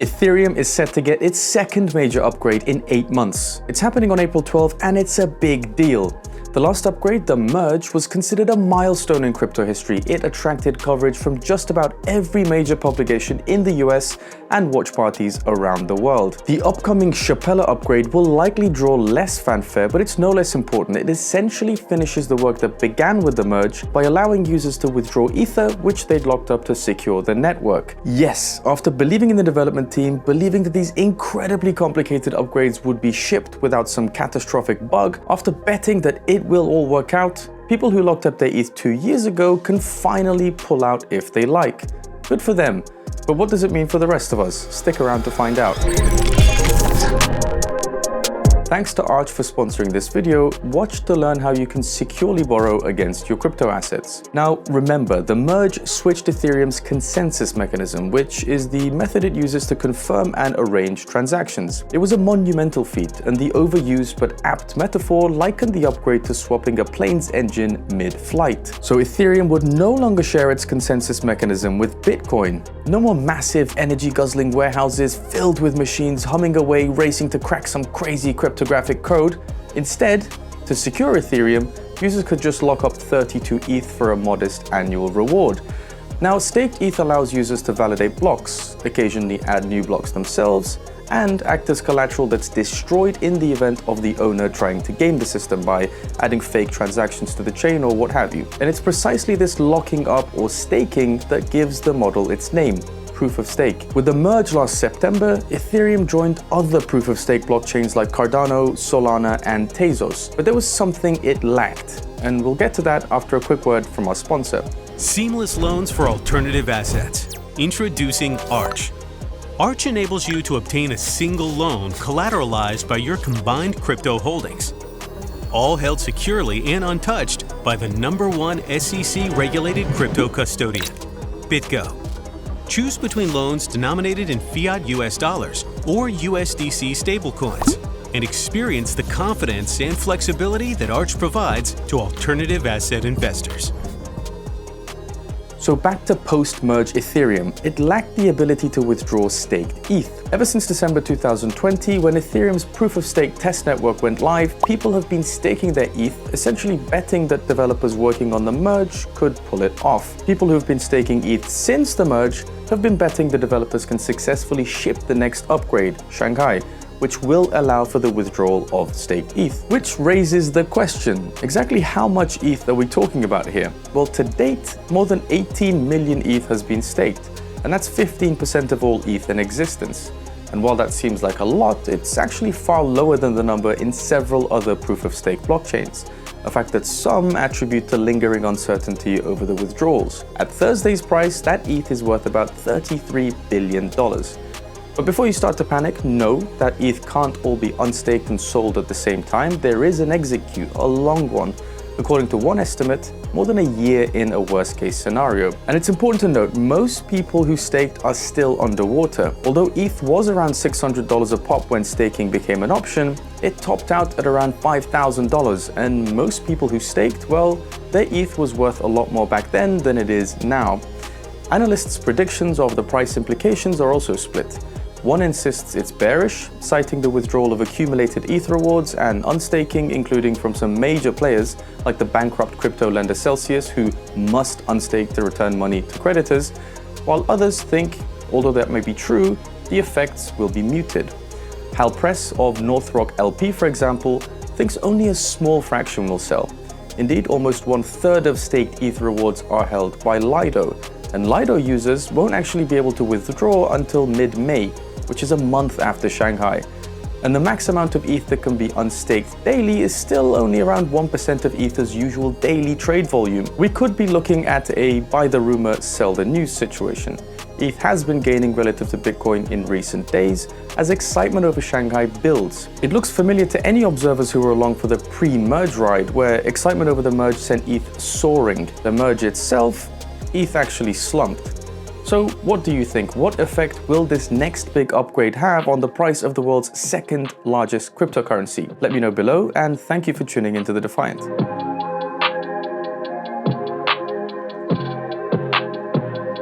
Ethereum is set to get its second major upgrade in 8 months. It's happening on April 12th and it's a big deal. The last upgrade, the merge, was considered a milestone in crypto history. It attracted coverage from just about every major publication in the US and watch parties around the world. The upcoming Shapella upgrade will likely draw less fanfare, but it's no less important. It essentially finishes the work that began with the merge by allowing users to withdraw Ether, which they'd locked up to secure the network. Yes, after believing in the development team, believing that these incredibly complicated upgrades would be shipped without some catastrophic bug, after betting that it will all work out, people who locked up their ETH 2 years ago can finally pull out if they like. Good for them. But what does it mean for the rest of us? Stick around to find out. Thanks to Arch for sponsoring this video. Watch to learn how you can securely borrow against your crypto assets. Now, remember, the merge switched Ethereum's consensus mechanism, which is the method it uses to confirm and arrange transactions. It was a monumental feat, and the overused but apt metaphor likened the upgrade to swapping a plane's engine mid-flight. So Ethereum would no longer share its consensus mechanism with Bitcoin. No more massive energy-guzzling warehouses filled with machines humming away, racing to crack some crazy cryptographic code. Instead, to secure Ethereum, users could just lock up 32 ETH for a modest annual reward. Now, staked ETH allows users to validate blocks, occasionally add new blocks themselves, and act as collateral that's destroyed in the event of the owner trying to game the system by adding fake transactions to the chain or what have you. And it's precisely this locking up or staking that gives the model its name. Proof of stake. With the merge last September, Ethereum joined other proof of stake blockchains like Cardano, Solana, and Tezos. But there was something it lacked, and we'll get to that after a quick word from our sponsor. Seamless loans for alternative assets. Introducing Arch. Arch enables you to obtain a single loan collateralized by your combined crypto holdings, all held securely and untouched by the #1 SEC-regulated crypto custodian, BitGo. Choose between loans denominated in fiat US dollars or USDC stablecoins and experience the confidence and flexibility that Arch provides to alternative asset investors. So back to post-merge Ethereum, it lacked the ability to withdraw staked ETH. Ever since December 2020, when Ethereum's proof-of-stake test network went live, people have been staking their ETH, essentially betting that developers working on the merge could pull it off. People who've been staking ETH since the merge have been betting the developers can successfully ship the next upgrade, Shanghai, which will allow for the withdrawal of staked ETH. Which raises the question, exactly how much ETH are we talking about here? Well, to date, more than 18 million ETH has been staked, and that's 15% of all ETH in existence. And while that seems like a lot, it's actually far lower than the number in several other proof-of-stake blockchains, a fact that some attribute to lingering uncertainty over the withdrawals. At Thursday's price, that ETH is worth about $33 billion. But before you start to panic, know that ETH can't all be unstaked and sold at the same time. There is an exit queue, a long one. According to one estimate, more than a year in a worst-case scenario. And it's important to note, most people who staked are still underwater. Although ETH was around $600 a pop when staking became an option, it topped out at around $5,000, and most people who staked, well, their ETH was worth a lot more back then than it is now. Analysts' predictions of the price implications are also split. One insists it's bearish, citing the withdrawal of accumulated ETH rewards and unstaking, including from some major players like the bankrupt crypto lender Celsius, who must unstake to return money to creditors, while others think, although that may be true, the effects will be muted. Hal Press of North Rock LP, for example, thinks only a small fraction will sell. Indeed, almost 1/3 of staked ETH rewards are held by Lido, and Lido users won't actually be able to withdraw until mid-May, which is a month after Shanghai. And the max amount of ETH that can be unstaked daily is still only around 1% of Ether's usual daily trade volume. We could be looking at a buy the rumor, sell the news situation. ETH has been gaining relative to Bitcoin in recent days as excitement over Shanghai builds. It looks familiar to any observers who were along for the pre-merge ride, where excitement over the merge sent ETH soaring. The merge itself, ETH actually slumped. So what do you think? What effect will this next big upgrade have on the price of the world's second largest cryptocurrency? Let me know below, and thank you for tuning into the Defiant.